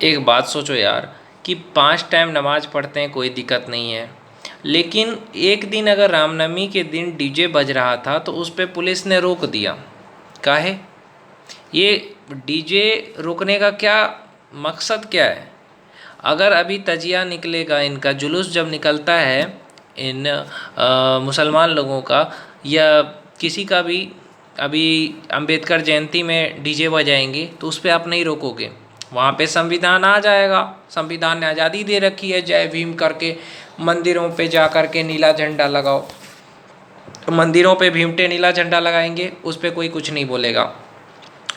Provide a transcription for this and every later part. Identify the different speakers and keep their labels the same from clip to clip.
Speaker 1: एक बात सोचो यार कि 5 टाइम नमाज पढ़ते हैं, कोई दिक्कत नहीं है। लेकिन एक दिन अगर रामनवमी के दिन डीजे बज रहा था तो उस पे पुलिस ने रोक दिया। काहे? ये डीजे रोकने का क्या मकसद क्या है? अगर अभी तजिया निकलेगा, इनका जुलूस जब निकलता है, इन मुसलमान लोगों का या किसी का भी, अभी अंबेडकर जयंती में डीजे बजाएंगे तो उस पर आप नहीं रोकोगे। वहाँ पे संविधान आ जाएगा, संविधान ने आज़ादी दे रखी है, जय भीम करके मंदिरों पे जा कर के नीला झंडा लगाओ। तो मंदिरों पे भीमटे नीला झंडा लगाएंगे, उस पर कोई कुछ नहीं बोलेगा।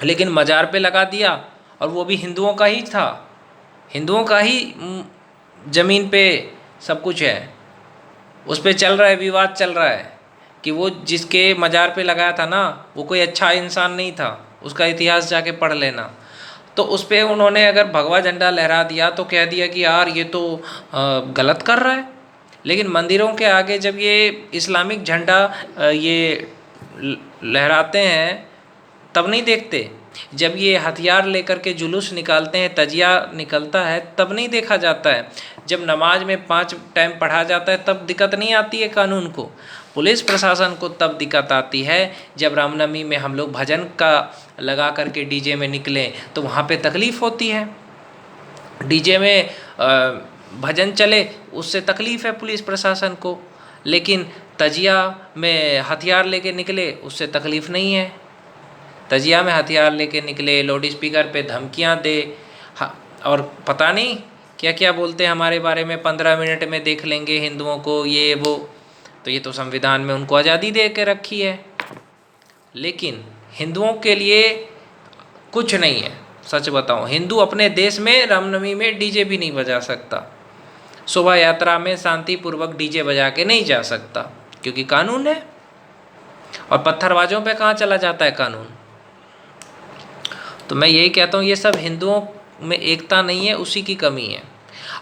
Speaker 1: लेकिन मज़ार पे लगा दिया, और वो भी हिंदुओं का ही था, हिंदुओं का ही ज़मीन पे सब कुछ है। उस पे चल रहा है, विवाद चल रहा है कि वो जिसके मज़ार पे लगाया था ना, वो कोई अच्छा इंसान नहीं था, उसका इतिहास जाके पढ़ लेना। तो उस पर उन्होंने अगर भगवा झंडा लहरा दिया तो कह दिया कि यार ये तो गलत कर रहा है। लेकिन मंदिरों के आगे जब ये इस्लामिक झंडा ये लहराते हैं तब नहीं देखते। जब ये हथियार लेकर के जुलूस निकालते हैं, तजिया निकलता है, तब नहीं देखा जाता है। जब नमाज में 5 टाइम पढ़ा जाता है तब दिक्कत नहीं आती है कानून को। पुलिस प्रशासन को तब दिक्कत आती है जब रामनवमी में हम लोग भजन का लगा करके डीजे में निकलें तो वहाँ पे तकलीफ़ होती है। डीजे में भजन चले उससे तकलीफ़ है पुलिस प्रशासन को, लेकिन तजिया में हथियार लेके निकले उससे तकलीफ़ नहीं है। तजिया में हथियार लेके निकले, लाउड स्पीकर पे धमकियां दे, और पता नहीं क्या क्या बोलते हैं हमारे बारे में, 15 मिनट में देख लेंगे हिंदुओं को, ये वो। तो ये तो संविधान में उनको आज़ादी दे के रखी है, लेकिन हिंदुओं के लिए कुछ नहीं है। सच बताऊं, हिंदू अपने देश में रामनवमी में डीजे भी नहीं बजा सकता, शोभा यात्रा में शांतिपूर्वक डीजे बजा के नहीं जा सकता, क्योंकि कानून है। और पत्थरबाजों पे कहाँ चला जाता है कानून? तो मैं यही कहता हूँ, ये सब हिंदुओं में एकता नहीं है, उसी की कमी है।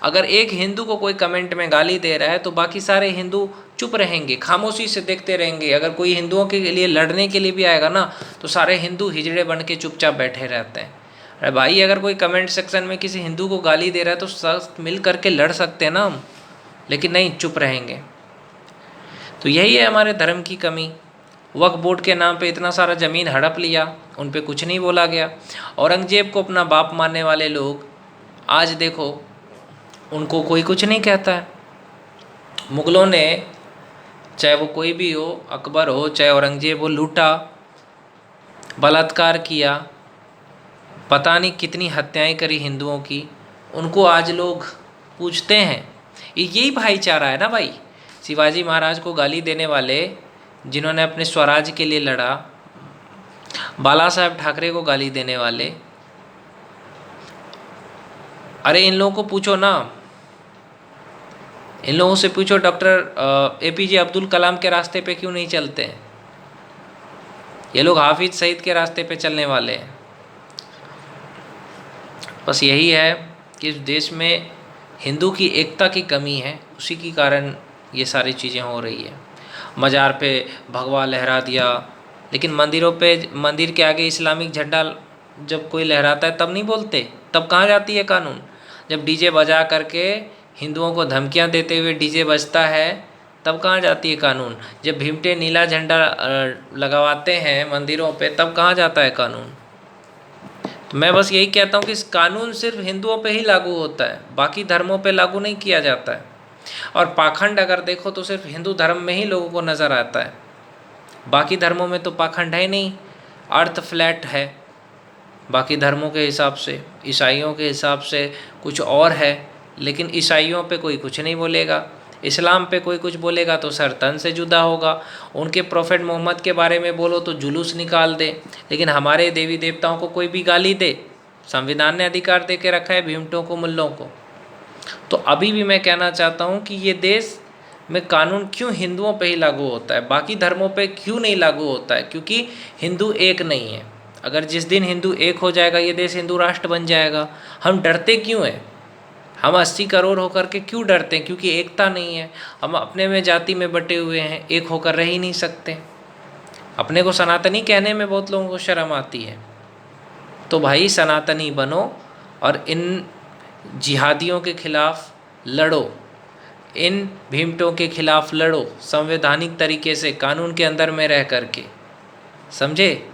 Speaker 1: अगर एक हिंदू को कोई कमेंट में गाली दे रहा है तो बाकी सारे हिंदू चुप रहेंगे, खामोशी से देखते रहेंगे। अगर कोई हिंदुओं के लिए लड़ने के लिए भी आएगा ना तो सारे हिंदू हिजड़े बन के चुपचाप बैठे रहते हैं। अरे भाई, अगर कोई कमेंट सेक्शन में किसी हिंदू को गाली दे रहा है तो सब मिल करके लड़ सकते हैं ना हम, लेकिन नहीं, चुप रहेंगे। तो यही है हमारे धर्म की कमी। वक्फ बोर्ड के नाम पे इतना सारा ज़मीन हड़प लिया, उन पे कुछ नहीं बोला गया। औरंगजेब को अपना बाप मानने वाले लोग आज देखो, उनको कोई कुछ नहीं कहता है। मुग़लों ने, चाहे वो कोई भी हो, अकबर हो चाहे औरंगजेब हो, लूटा, बलात्कार किया, पता नहीं कितनी हत्याएं करी हिंदुओं की, उनको आज लोग पूछते हैं। यही भाईचारा है ना भाई। शिवाजी महाराज को गाली देने वाले, जिन्होंने अपने स्वराज के लिए लड़ा, बाला साहब ठाकरे को गाली देने वाले, अरे इन लोगों को पूछो ना, इन लोगों से पूछो डॉक्टर APJ अब्दुल कलाम के रास्ते पे क्यों नहीं चलते हैं। ये लोग हाफिज सईद के रास्ते पे चलने वाले हैं। बस यही है कि इस देश में हिंदू की एकता की कमी है, उसी के कारण ये सारी चीज़ें हो रही है। मज़ार पे भगवा लहरा दिया, लेकिन मंदिरों पे, मंदिर के आगे इस्लामिक झंडा जब कोई लहराता है तब नहीं बोलते, तब कहाँ जाती है कानून? जब डीजे बजा करके हिंदुओं को धमकियां देते हुए डीजे बजता है तब कहाँ जाती है कानून? जब भीमटे नीला झंडा लगवाते हैं मंदिरों पे तब कहाँ जाता है कानून? तो मैं बस यही कहता हूँ कि इस कानून सिर्फ हिंदुओं पे ही लागू होता है, बाकी धर्मों पे लागू नहीं किया जाता है। और पाखंड अगर देखो तो सिर्फ हिंदू धर्म में ही लोगों को नज़र आता है, बाकी धर्मों में तो पाखंड है नहीं। अर्थ फ्लैट है बाकी धर्मों के हिसाब से, ईसाइयों के हिसाब से कुछ और है, लेकिन ईसाइयों पे कोई कुछ नहीं बोलेगा, इस्लाम पे कोई कुछ बोलेगा तो सर तन से जुदा होगा। उनके प्रोफेट मोहम्मद के बारे में बोलो तो जुलूस निकाल दे, लेकिन हमारे देवी देवताओं को कोई भी गाली दे, संविधान ने अधिकार दे के रखा है भीमटों को, मुल्लों को। तो अभी भी मैं कहना चाहता हूँ कि ये देश में कानून क्यों हिंदुओं पे ही लागू होता है, बाकी धर्मों पे क्यों नहीं लागू होता है? क्योंकि हिंदू एक नहीं है। अगर जिस दिन हिंदू एक हो जाएगा ये देश हिंदू राष्ट्र बन जाएगा। हम डरते क्यों हैं? हम 80 करोड़ होकर के क्यों डरते हैं? क्योंकि एकता नहीं है। हम अपने में जाति में बटे हुए हैं, एक होकर रह ही नहीं सकते। अपने को सनातनी कहने में बहुत लोगों को शर्म आती है। तो भाई सनातनी बनो और इन जिहादियों के खिलाफ लड़ो, इन भीमटों के खिलाफ लड़ो, संवैधानिक तरीके से कानून के अंदर में रह करके, समझे।